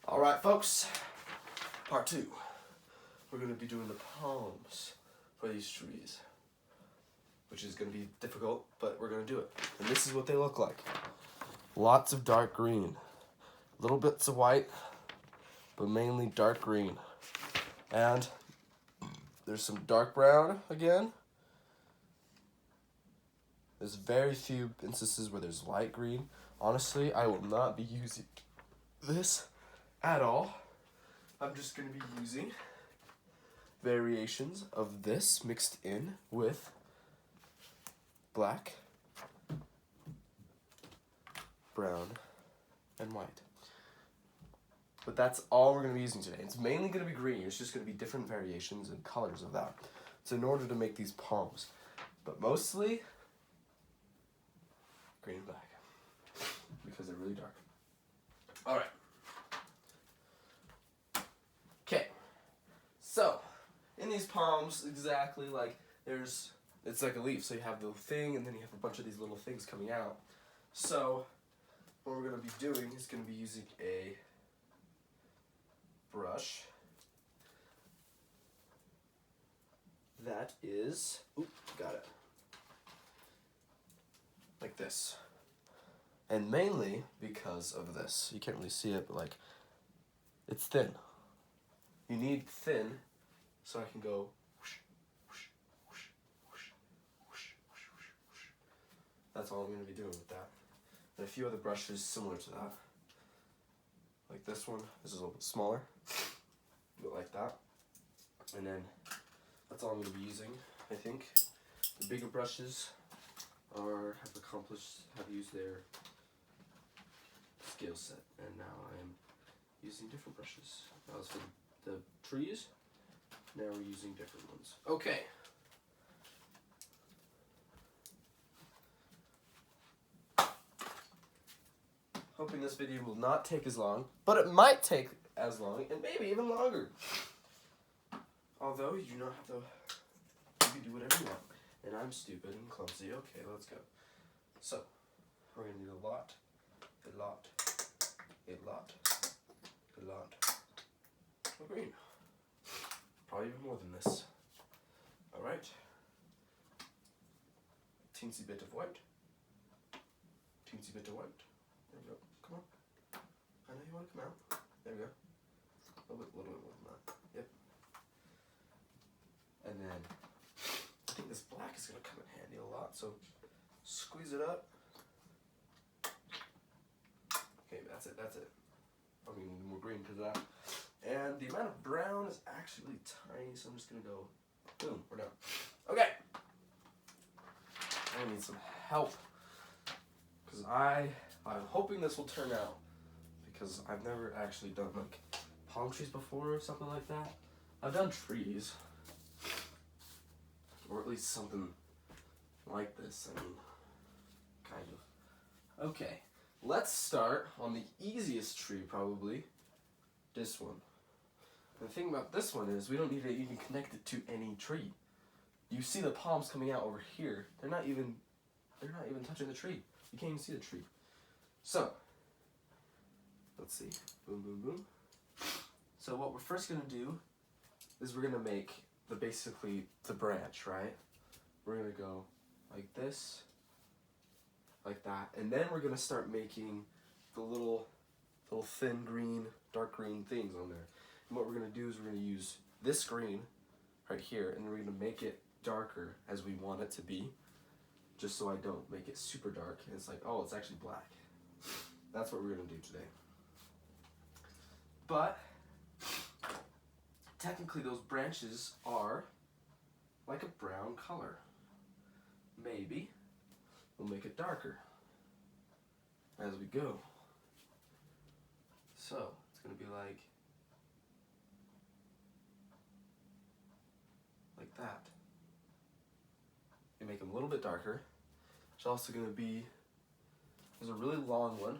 All right, folks, part 2. We're going to be doing the palms for these trees, which is going to be difficult, but we're going to do it. And this is what they look like. Lots of dark green, little bits of white, but mainly dark green. And there's some dark brown again. There's very few instances where there's light green. Honestly, I will not be using this at all. I'm just going to be using variations of this mixed in with black, brown, and white. But that's all we're going to be using today. It's mainly going to be green. It's just going to be different variations and colors of that. So in order to make these palms. But mostly green and black because they're really dark. All right. Okay. So in these palms, exactly like it's like a leaf. So you have the thing and then you have a bunch of these little things coming out. So what we're going to be doing is going to be using a brush that is, got it, like this. And mainly because of this. You can't really see it, but like, it's thin. You need thin so I can go whoosh, whoosh, whoosh, whoosh, whoosh, whoosh, whoosh, whoosh. That's all I'm going to be doing with that. And a few other brushes similar to that. Like this one, this is a little bit smaller, but like that. And then that's all I'm going to be using, I think. The bigger brushes have used their skill set, and now I am using different brushes. That was for the trees. Now we're using different ones. Okay. Hoping this video will not take as long, but it might take as long, and maybe even longer. Although, you do not have to, you can do whatever you want. And I'm stupid and clumsy. Okay, let's go. So, we're going to need a lot of green. Probably even more than this. Alright. Teensy bit of white. Teensy bit of white. There we go. Come on. I know you want to come out. There we go. A little bit more than that. Yep. And then, I think this black is going to come in handy a lot, so squeeze it up. Okay, that's it. I'm going to need more green because of that. And the amount of brown is actually tiny, so I'm just going to go, boom, we're done. Okay. I need some help because I'm hoping this will turn out because I've never actually done like palm trees before or something like that. I've done trees, or at least something like this, I mean, kind of. Okay, let's start on the easiest tree probably, this one. And the thing about this one is we don't need to even connect it to any tree. You see the palms coming out over here, they're not even touching the tree. You can't even see the tree. So, let's see, boom, boom, boom. So what we're first gonna do is we're gonna make basically the branch, right? We're gonna go like this, like that, and then we're gonna start making the little thin green, dark green things on there. And what we're gonna do is we're gonna use this green right here, and we're gonna make it darker as we want it to be, just so I don't make it super dark and it's like, oh, it's actually black. That's what we're gonna do today. But technically those branches are like a brown color. Maybe we'll make it darker as we go. So it's going to be like that. You make them a little bit darker. It's also going to be, there's a really long one,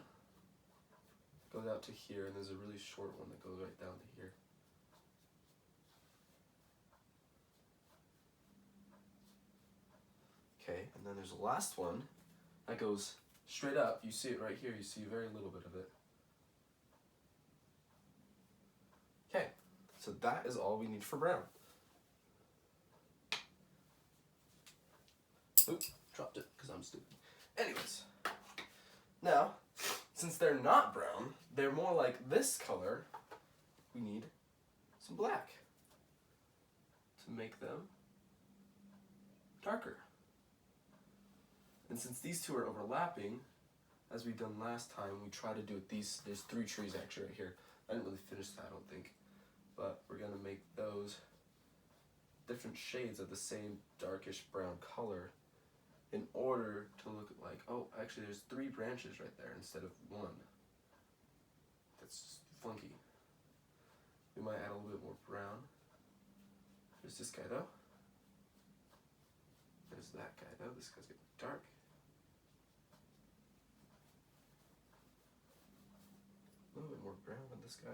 goes out to here, and there's a really short one that goes right down to here. Okay, and then there's the last one that goes straight up. You see it right here. You see very little bit of it. So that is all we need for brown. Oops, dropped it because I'm stupid. Anyways, now, since they're not brown, they're more like this color, we need some black to make them darker. And since these two are overlapping, as we've done last time, we try to do it there's 3 trees actually right here. I didn't really finish that, I don't think. But we're gonna make those different shades of the same darkish brown color in order to look like, oh, actually there's 3 branches right there instead of 1. That's just funky. We might add a little bit more brown. There's this guy though. There's that guy though. This guy's getting dark. A little bit more brown on this guy.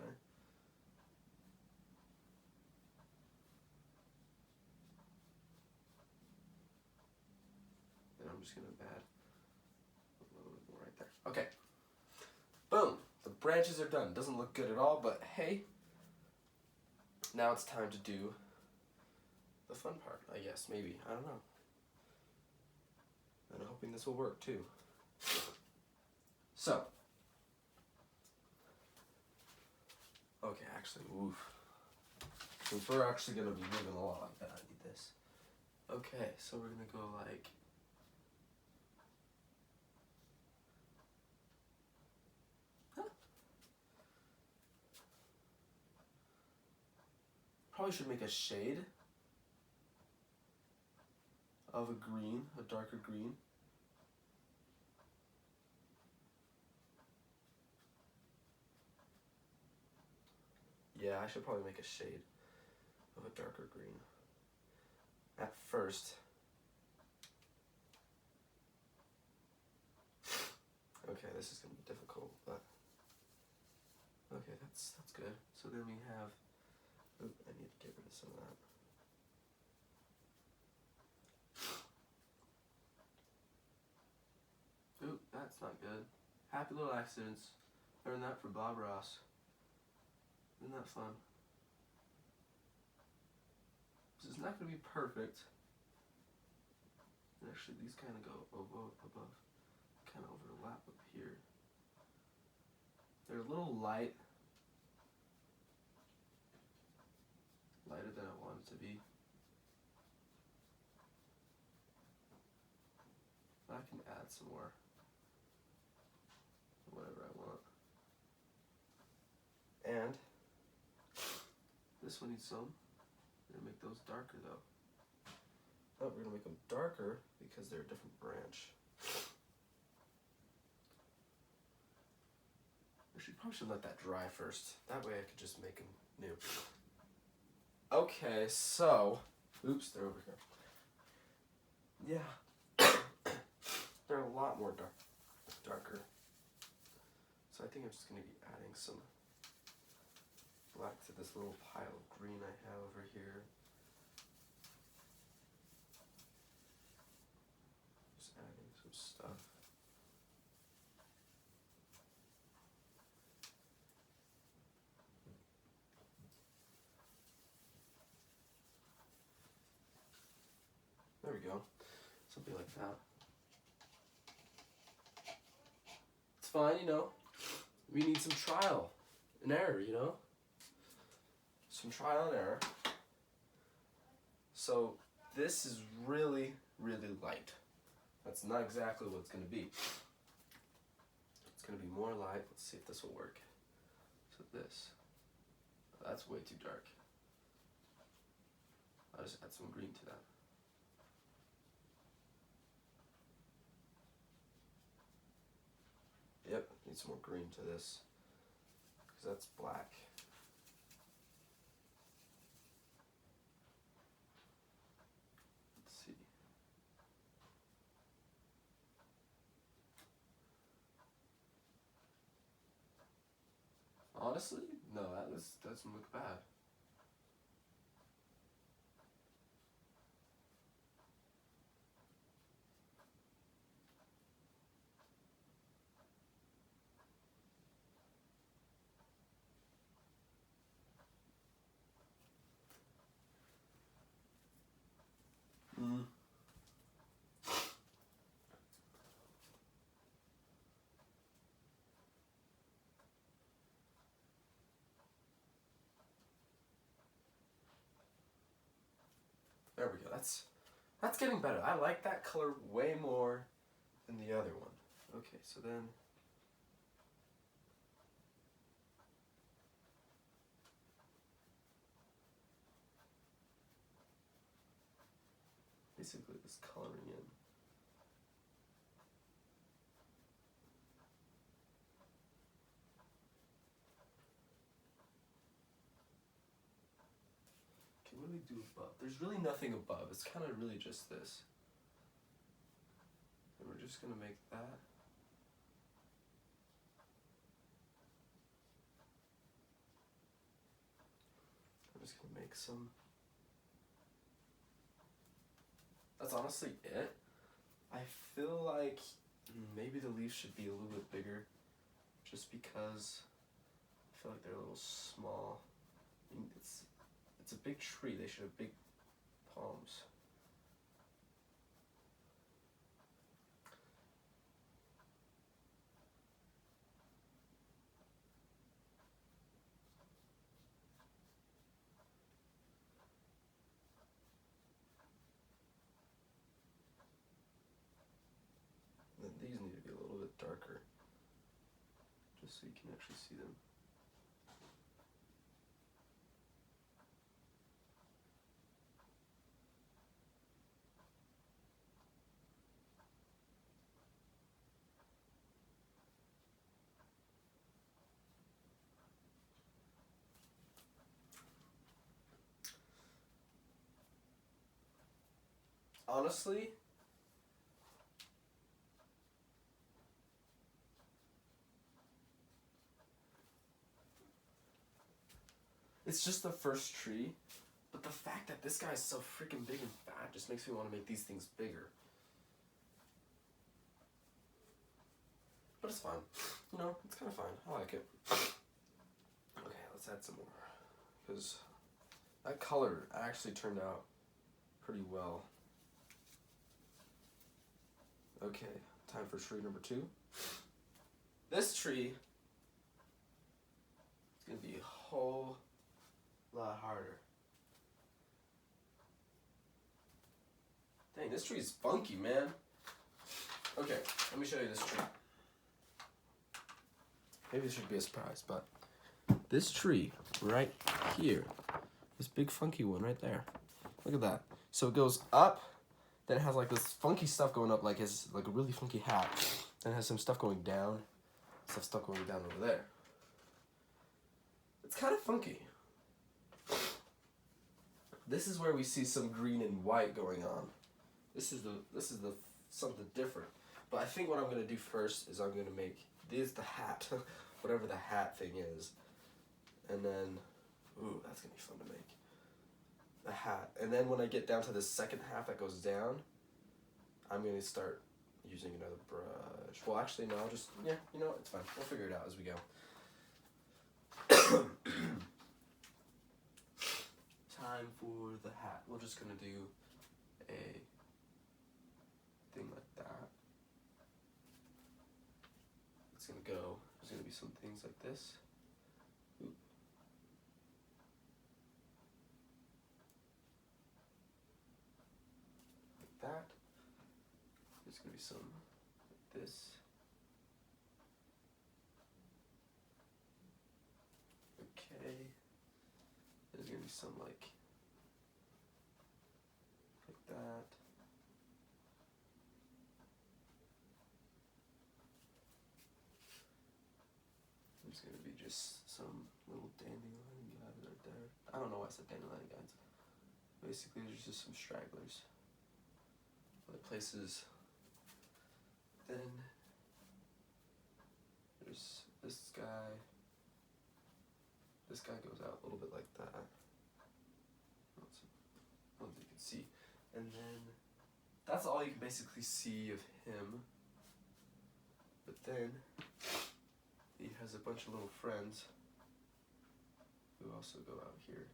And I'm just gonna add a little bit more right there. Okay. Boom. The branches are done. Doesn't look good at all, but hey. Now it's time to do the fun part, I guess, maybe. I don't know. And I'm hoping this will work too. So. Okay, actually, oof. Since we're actually going to be moving a lot like that, I need this. Okay, so we're going to go like... Probably should make a shade of a green, a darker green. Yeah, I should probably make a shade of a darker green at first. Okay, this is going to be difficult, but okay, that's good. So then we have, oop, I need to get rid of some of that. Oop, that's not good. Happy Little Accidents. Learned that from Bob Ross. Isn't that fun? This is not going to be perfect. And actually, these kind of go above, kind of overlap up here. They're a little lighter than I want it to be. I can add some more, whatever I want. And this one needs some. We're gonna make those darker though. Oh, we're gonna make them darker because they're a different branch. Actually, probably should let that dry first. That way I could just make them new. Okay, so, oops, they're over here. Yeah, they're a lot more darker. So I think I'm just gonna be adding some black to this little pile of green I have over here. Just adding some stuff. There we go. Something like that. It's fine, you know. We need some trial and error, you know. Some trial and error. So this is really, really light. That's not exactly what it's going to be. It's going to be more light. Let's see if this will work. So this. That's way too dark. I'll just add some green to that. Yep, need some more green to this. Because that's black. Let's see. Honestly, no, that doesn't look bad. There we go. That's getting better. I like that color way more than the other one. Okay, so then basically this coloring in. Can really do above. There's really nothing above. It's kind of really just this. And we're just gonna make that. I'm just gonna make some. That's honestly it. I feel like maybe the leaves should be a little bit bigger, just because I feel like they're a little small. I mean, it's a big tree. They should have big palms. And then these need to be a little bit darker, just so you can actually see them. Honestly, it's just the first tree, but the fact that this guy's so freaking big and fat just makes me want to make these things bigger. But it's fine. You know, it's kind of fine. I like it. Okay, let's add some more. Because that color actually turned out pretty well. Okay, time for tree number 2. This tree is going to be a whole lot harder. Dang, this tree is funky, man. Okay, let me show you this tree. Maybe this should be a surprise, but this tree right here, this big funky one right there, look at that. So it goes up, then it has like this funky stuff going up, like his like a really funky hat. Then it has some stuff going down, stuff going down over there. It's kind of funky. This is where we see some green and white going on. This is the something different. But I think what I'm gonna do first is I'm gonna make this the hat, whatever the hat thing is, and then, ooh, that's gonna be fun to make. The hat, and then when I get down to the second half that goes down, I'm gonna start using another brush. Well, actually, no, I'll just, yeah, you know what, it's fine. We'll figure it out as we go. Time for the hat. We're just gonna do a thing like that. It's gonna go, there's gonna be some things like this. Oop. Like that. There's gonna be some like this. Okay. There's gonna be some like that. There's gonna be just some little dandelion guys right there. I don't know why I said dandelion guys. Basically, there's just some stragglers. Other places. Then there's this guy. This guy goes out a little bit like that. I don't think you can see. And then that's all you can basically see of him. But then he has a bunch of little friends who also go out here.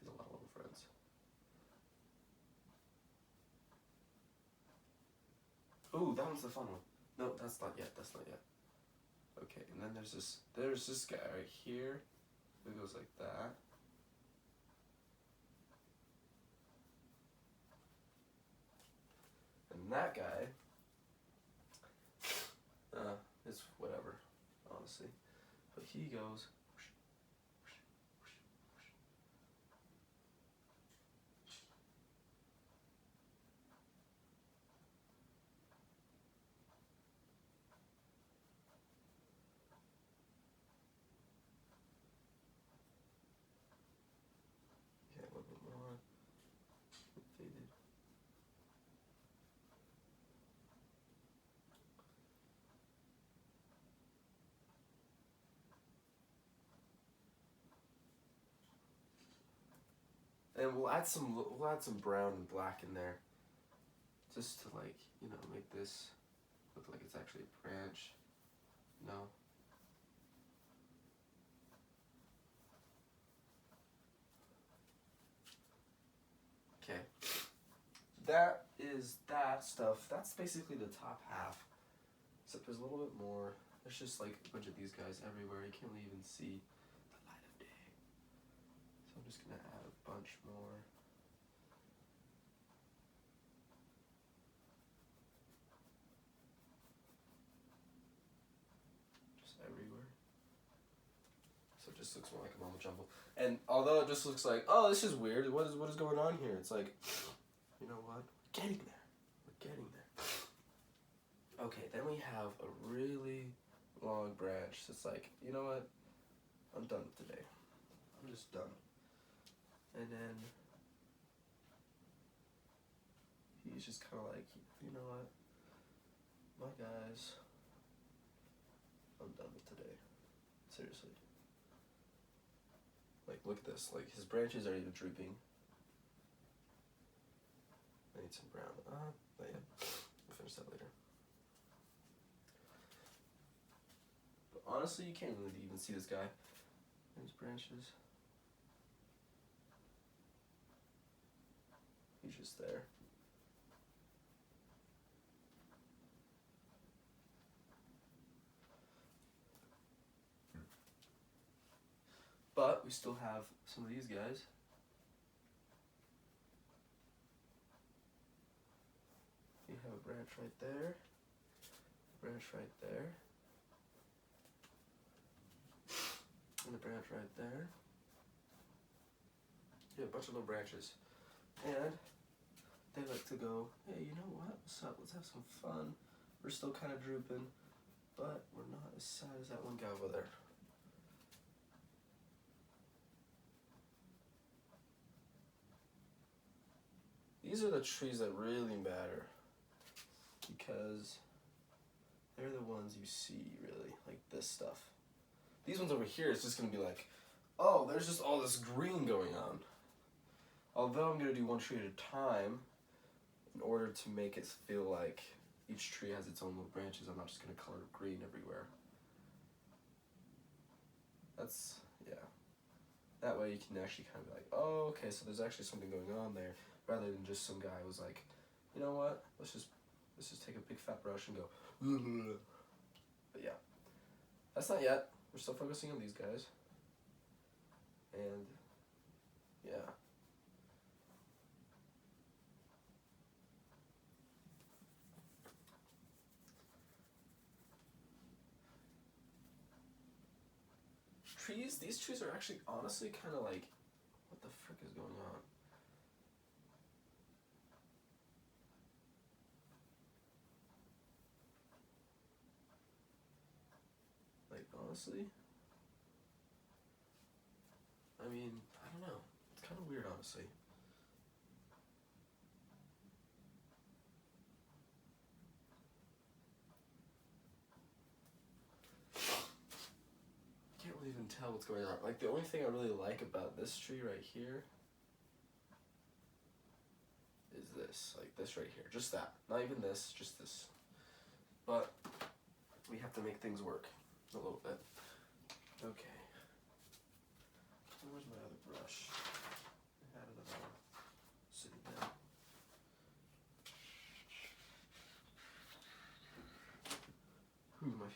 He has a lot of little friends. Ooh, that one's the fun one. No, that's not yet. That's not yet. Okay, and then there's this guy right here. It goes like that. And that guy, it's whatever, honestly. But he goes. Yeah, a little bit more. Faded. And we'll add some brown and black in there, just to like, you know, make this look like it's actually a branch. No. Okay. That is that stuff. That's basically the top half. Except there's a little bit more. There's just like a bunch of these guys everywhere. You can't really even see the light of day. So I'm just gonna add a bunch more. Just everywhere. So it just looks more like a mumbo jumbo. And although it just looks like, oh, this is weird. What is going on here? It's like, you know what? We're getting there. We're getting there. Okay, then we have a really long branch. It's like, you know what? I'm done today. I'm just done. And then he's just kind of like, you know what? My guys, I'm done with today. Seriously. Like, look at this. Like, his branches are even drooping. I need some brown. Not yet. We'll finish that later. But honestly, you can't really even see this guy and his branches. He's just there. But we still have some of these guys. You have a branch right there, branch right there, and a branch right there. Yeah, a bunch of little branches. And they like to go, hey, you know what? What's up? Let's have some fun. We're still kind of drooping, but we're not as sad as that one guy over there. These are the trees that really matter because they're the ones you see, really, like this stuff. These ones over here, it's just going to be like, oh, there's just all this green going on. Although I'm going to do one tree at a time, in order to make it feel like each tree has its own little branches, I'm not just going to color green everywhere. That's, yeah. That way you can actually kind of be like, oh, okay, so there's actually something going on there, rather than just some guy who was like, you know what, let's just take a big fat brush and go, but yeah. That's not yet. We're still focusing on these guys. And, yeah. These trees are actually honestly kind of like, what the frick is going on? Like, honestly? I mean, I don't know. It's kind of weird, honestly. Can't really even tell what's going on. Like, the only thing I really like about this tree right here is this. Like, this right here. Just that. Not even this, just this. But we have to make things work a little bit. Okay. Where's my other brush? I had another one sitting down.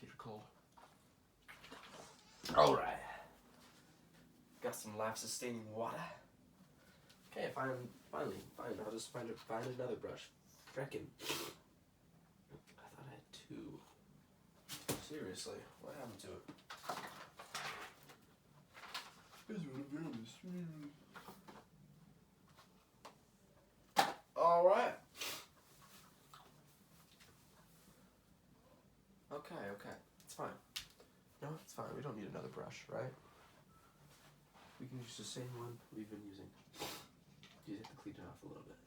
teeth are cold. Alright. Got some life-sustaining water. Okay, fine. I'll just find another brush. Freckin'. I thought I had two. Seriously, what happened to it? Alright. Okay. It's fine. No, it's fine. We don't need another brush, right? We can use the same one we've been using. You have to clean it off a little bit.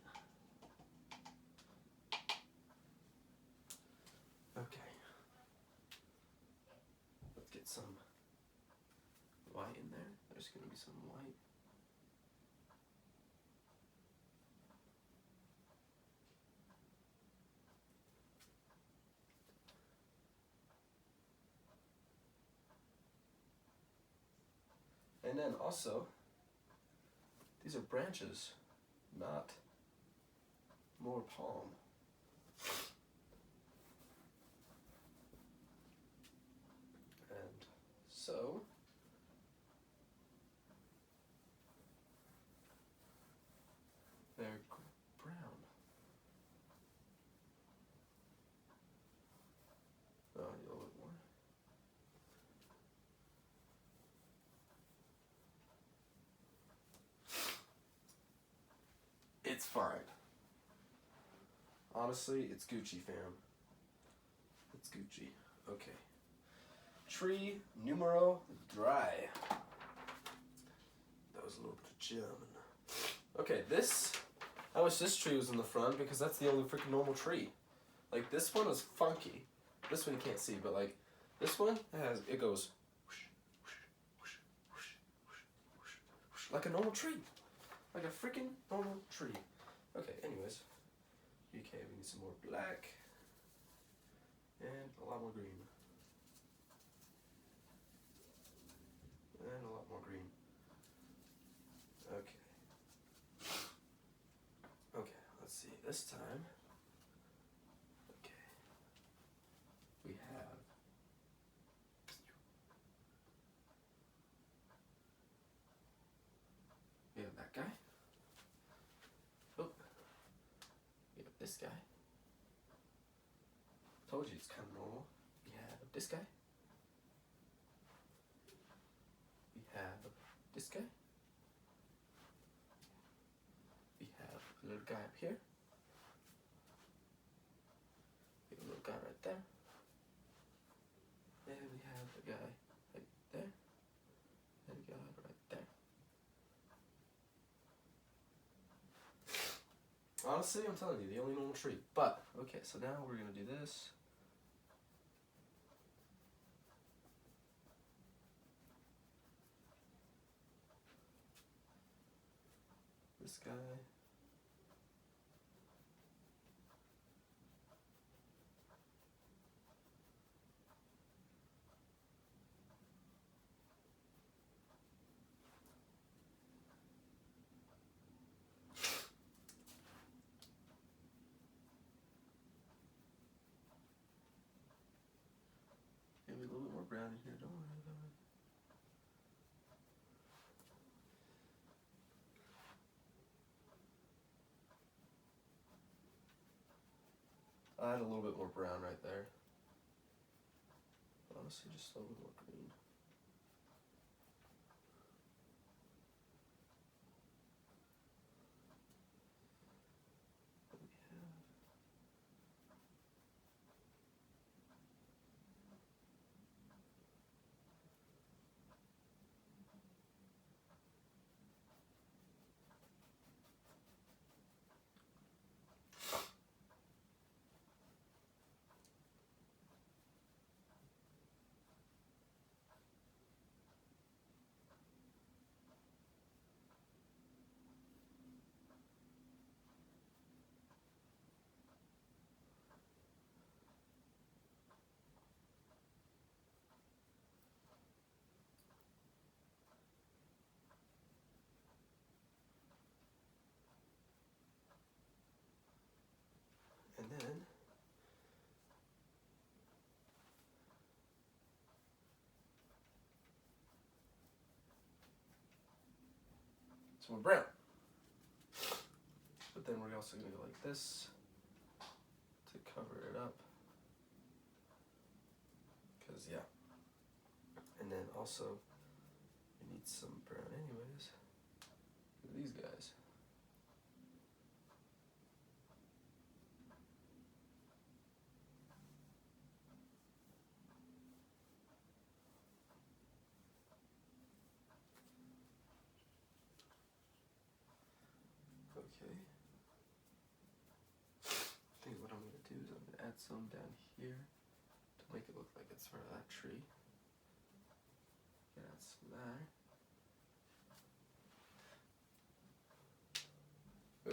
Okay. Let's get some white in there. There's going to be some white. And then also, these are branches, not more palm. And so, they're brown. Oh, a little bit more. It's fine. Honestly, it's Gucci, fam. It's Gucci. Okay. Tree numero dry. That was a little bit of German. Okay, I wish this tree was in the front because that's the only freaking normal tree. Like, this one is funky. This one you can't see, but like, this one, it goes whoosh, whoosh, whoosh, whoosh, whoosh, whoosh, whoosh, like a normal tree. Like a freaking normal tree. Okay, anyways. Okay, we need some more black. And a lot more green. And a lot more green. Okay. Okay, let's see. This time, okay, we have that guy. Oh, we have this guy. Told you it's kind of normal. We have this guy. We have this guy. We have a little guy up here. We have a little guy right there. And we have a guy right there. And a guy right there. Honestly, I'm telling you, the only normal tree. But, okay, so now we're going to do this. This guy. Maybe a little bit more brown in here, don't worry about it. I had a little bit more brown right there. Honestly, just a little bit more green. What do we have? some more brown. But then we're also going to go like this to cover it up. Because, yeah. And then also, we need some brown anyways. Look at these guys. Okay. I think what I'm going to do is I'm going to add some down here to make it look like it's part of that tree. Add some there.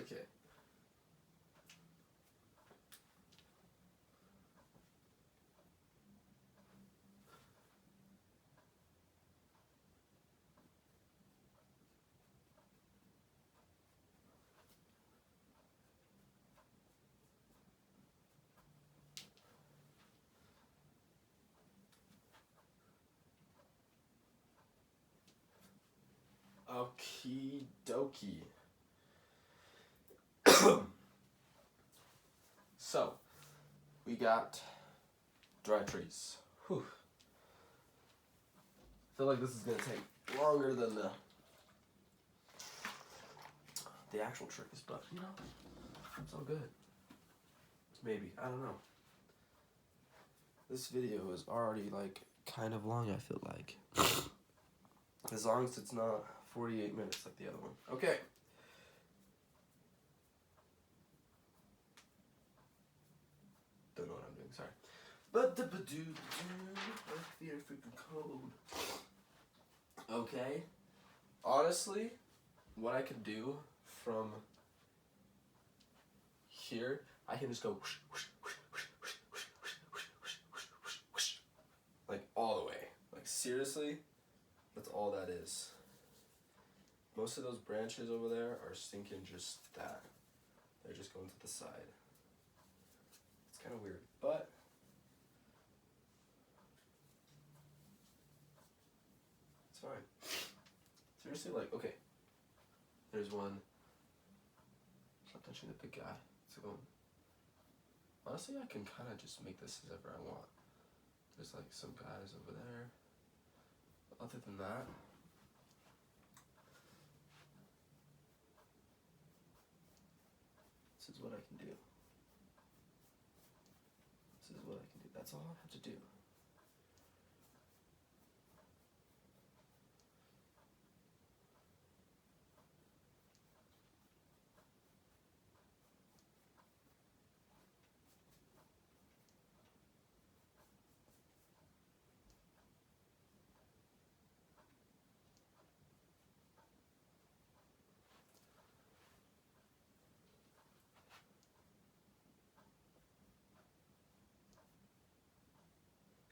Okay. Okie dokie. So, we got dry trees. Whew. I feel like this is going to take longer than the actual trees, but you know, it's all good. Maybe, I don't know. This video is already like kind of long, I feel like. As long as it's not 48 minutes like the other one. Okay. Don't know what I'm doing, sorry. But the I fear freaking cold. Okay. Honestly, what I can do from here, I can just go whoosh, whoosh, whoosh, whoosh, whoosh, whoosh, whoosh, whoosh, whoosh, whoosh, whoosh, whoosh, like all the way. Like seriously, that's all that is. Most of those branches over there are stinking just that. They're just going to the side. It's kind of weird, but it's fine. Seriously, like, okay. There's one. Stop touching the big guy. It's going. Honestly, I can kind of just make this as ever I want. There's like some guys over there. Other than that, this is what I can do. This is what I can do. That's all I have to do.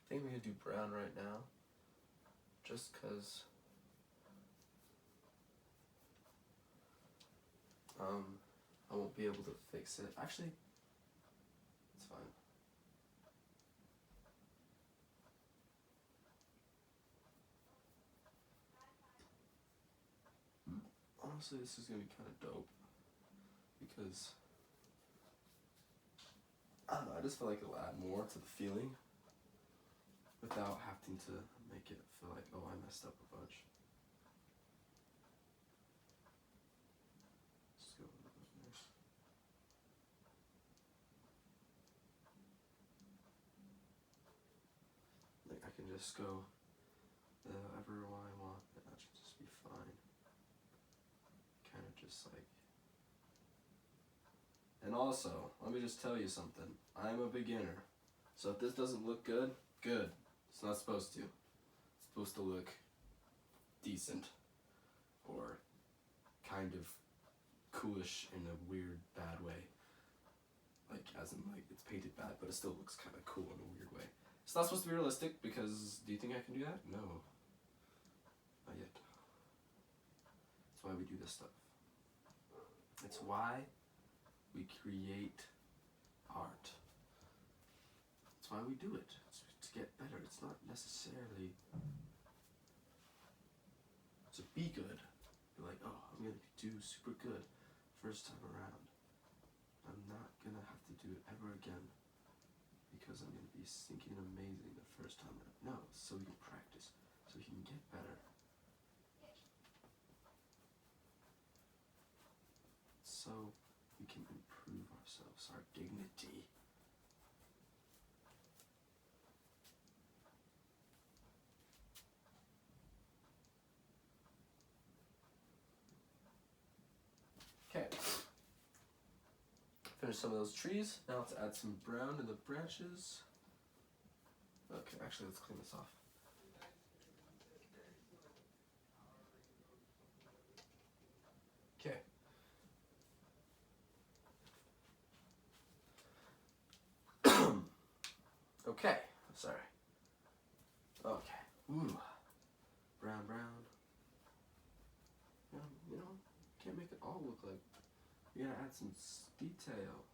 I think I'm gonna do brown right now, just cause I won't be able to fix it. Actually, it's fine. Honestly, this is gonna be kind of dope because I don't know. I just feel like it'll add more to the feeling without having to make it feel like, oh, I messed up a bunch. Just go over there. Like I can just go wherever I want, and that should just be fine. Kind of just like. And also, let me just tell you something. I'm a beginner, so if this doesn't look good, good. It's not supposed to. It's supposed to look decent or kind of coolish in a weird, bad way. Like, as in, like, it's painted bad, but it still looks kind of cool in a weird way. It's not supposed to be realistic because, do you think I can do that? No. Not yet. That's why we do this stuff. It's why we create art. That's why we do it. It's to get better. It's not necessarily to be good. Be like, oh, I'm gonna be do super good first time around. I'm not gonna have to do it ever again because I'm gonna be stinking amazing the first time around. No, so we can practice, so we can get better. So we can improve ourselves, our dignity. Okay. Finish some of those trees. Now let's add some brown to the branches. Okay, actually let's clean this off. Okay. Okay, sorry. Okay. Ooh. Brown, brown. You know, can't make it all look like. You gotta add some detail.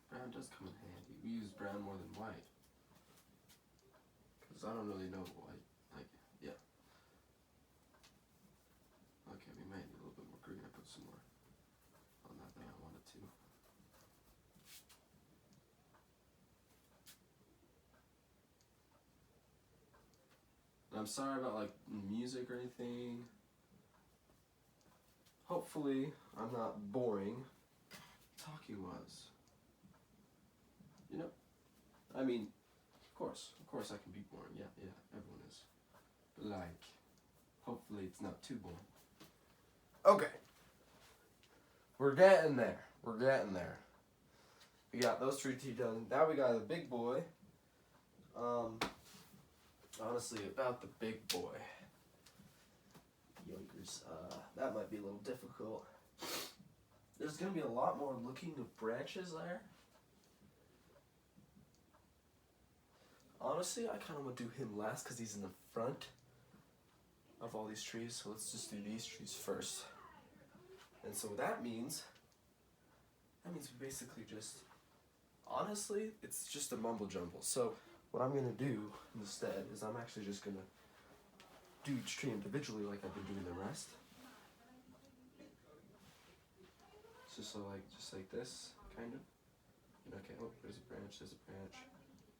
Brown does come in handy. We use brown more than white. Because I don't really know white. Like, yeah. Okay, we might need a little bit more green. I put some more on that than I wanted to. And I'm sorry about like music or anything. Hopefully I'm not boring talking wise. You know? I mean, of course I can be boring. Yeah, everyone is. But like, hopefully it's not too boring. Okay. We're getting there. We got those three teeth done. Now we got a big boy. Honestly, about the big boy. Yoinkers, that might be a little difficult. There's gonna be a lot more looking of branches there. Honestly, I kind of want to do him last because he's in the front of all these trees. So let's just do these trees first. And so that means we basically just, honestly, it's just a mumble jumble. So what I'm gonna do instead is I'm actually just gonna do each tree individually like I've been doing the rest. So just like this, kind of. And okay, oh, there's a branch, there's a branch,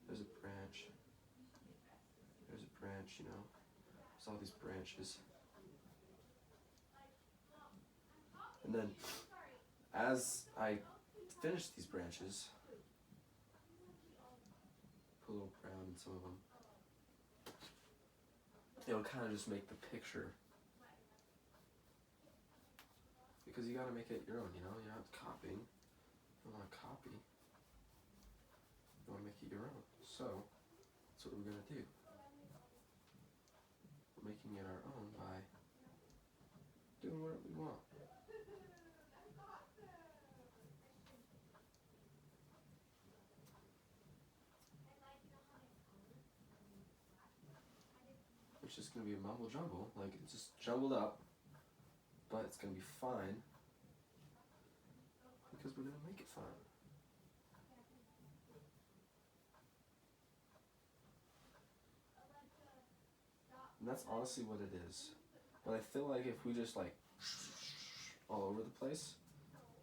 there's a branch, there's a branch, you know. There's all these branches. And then, as I finish these branches, put a little brown in some of them. It'll kind of just make the picture. Because you gotta make it your own, you know? You're not copying. You don't want to copy. You want to make it your own. So, that's what we're gonna do. We're making it our own by doing what we want. It's just gonna be a mumble jumble, like it's just jumbled up, but it's gonna be fine because we're gonna make it fine. And that's honestly what it is. But I feel like if we just like all over the place,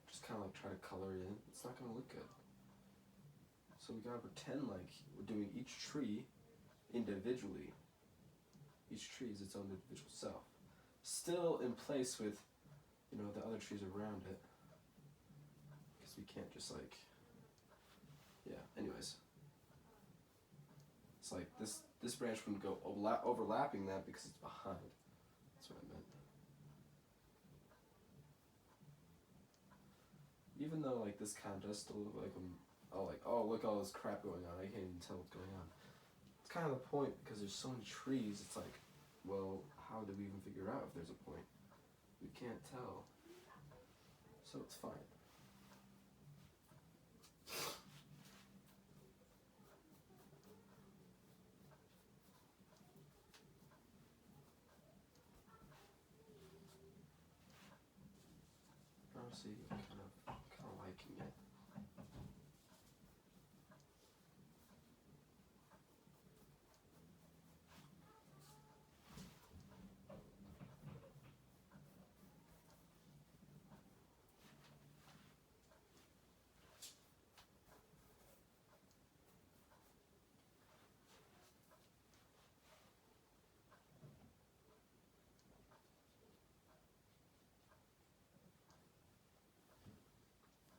just kind of like try to color it in, it's not gonna look good. So we gotta pretend like we're doing each tree individually. Each tree is its own individual self. Still in place with, you know, the other trees around it. Because we can't just like, yeah, anyways. It's like this branch wouldn't go overlapping that because it's behind. That's what I meant. Even though like this kind of does still look like oh look all this crap going on, I can't even tell what's going on. It's kind of the point because there's so many trees, it's like, well, how do we even figure out if there's a point? We can't tell. So it's fine. Honestly, I'm kind of liking it.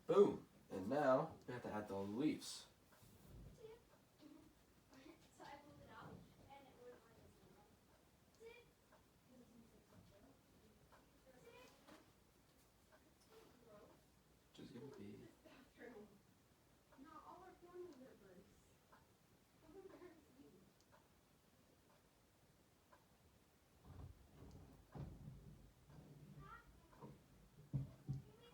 Boom. And now we have to add all the leaves. Which is gonna be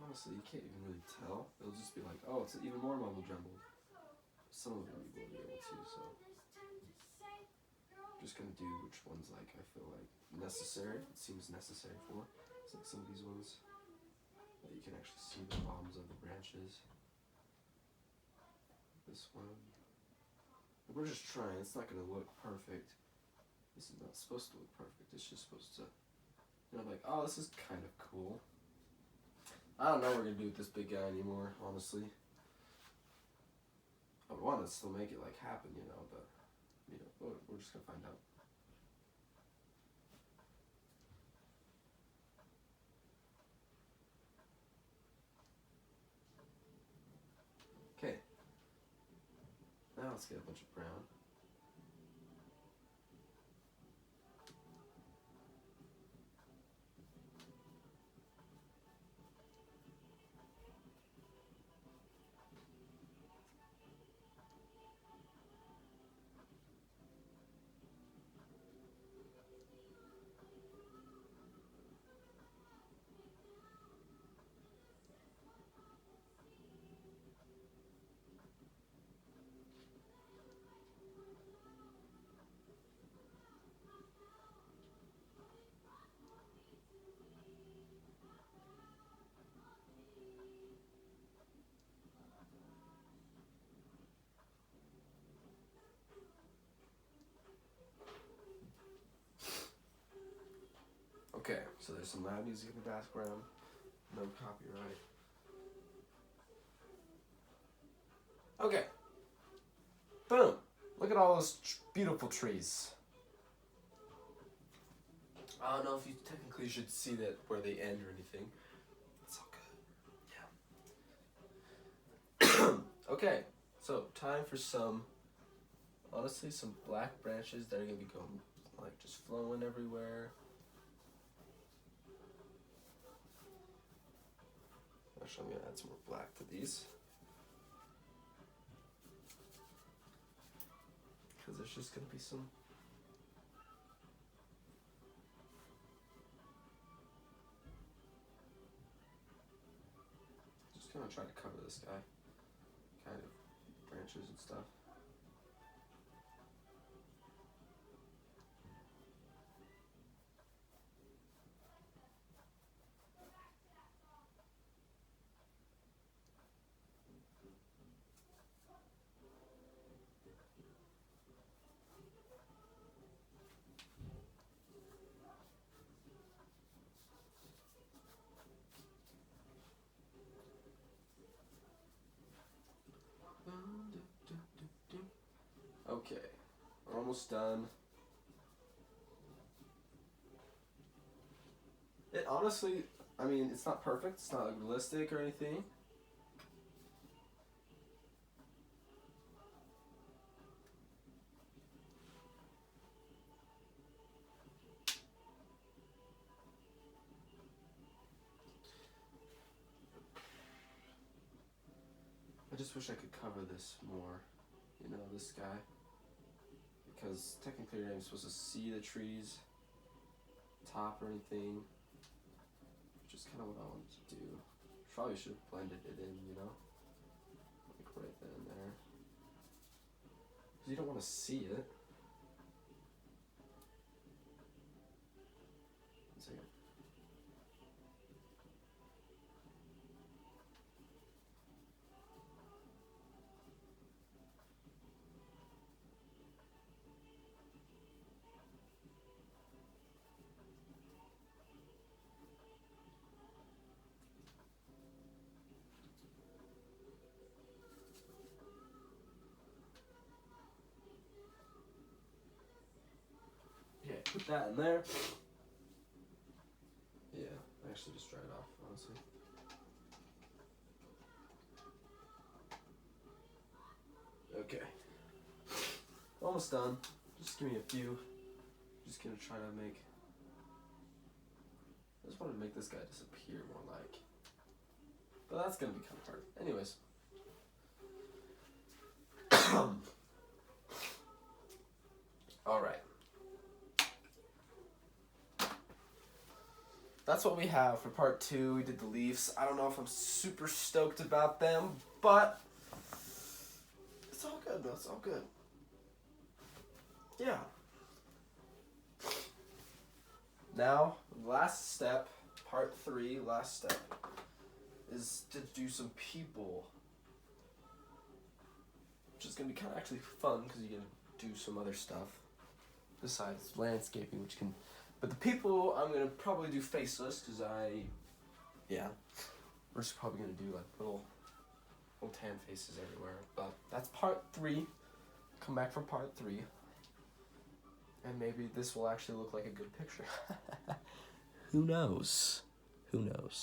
honestly, you can't even really tell. It'll just be like, oh, it's even more mumble jumbled. Some of them you will be able to, so I'm just gonna do which ones like I feel like necessary. It seems necessary for. It's like some of these ones that you can actually see the bottoms of the branches. This one. We're just trying. It's not gonna look perfect. This is not supposed to look perfect. It's just supposed to, you know, like, oh, this is kind of cool. I don't know what we're gonna do with this big guy anymore, honestly. I would want to still make it like happen, you know, but you know, we're just gonna find out. Okay. Now let's get a bunch of brown. Okay, so there's some loud music in the background. No copyright. Okay. Boom. Look at all those beautiful trees. I don't know if you technically should see that where they end or anything. It's all good. Yeah. Okay, so time for some, honestly, some black branches that are going to be going, like, just flowing everywhere. Actually, I'm going to add some more black to these. Because there's just going to be some. Just going to try to cover this guy. Kind of branches and stuff. Okay, we're almost done. It honestly, I mean, it's not perfect. It's not like realistic or anything. I just wish I could cover this more, you know, this guy. Because technically you're not even supposed to see the trees, top or anything. Which is kind of what I wanted to do. Probably should have blended it in, you know? Like right then and there. Because you don't want to see it. One second. Okay, put that in there. Yeah, I actually just dried off, honestly. almost done. Just give me a few. Just gonna try to make. I just want to make this guy disappear more like. But that's gonna be kind of hard. Anyways. Alright. That's what we have for part 2. We did the leaves. I don't know if I'm super stoked about them, but it's all good though. It's all good. Yeah. Now, last step, part 3, last step, is to do some people. Which is going to be kind of actually fun because you can do some other stuff besides landscaping, which can. But the people, I'm going to probably do faceless because yeah. We're just probably going to do like little tan faces everywhere. But that's part 3. Come back for part 3. And maybe this will actually look like a good picture. Who knows? Who knows?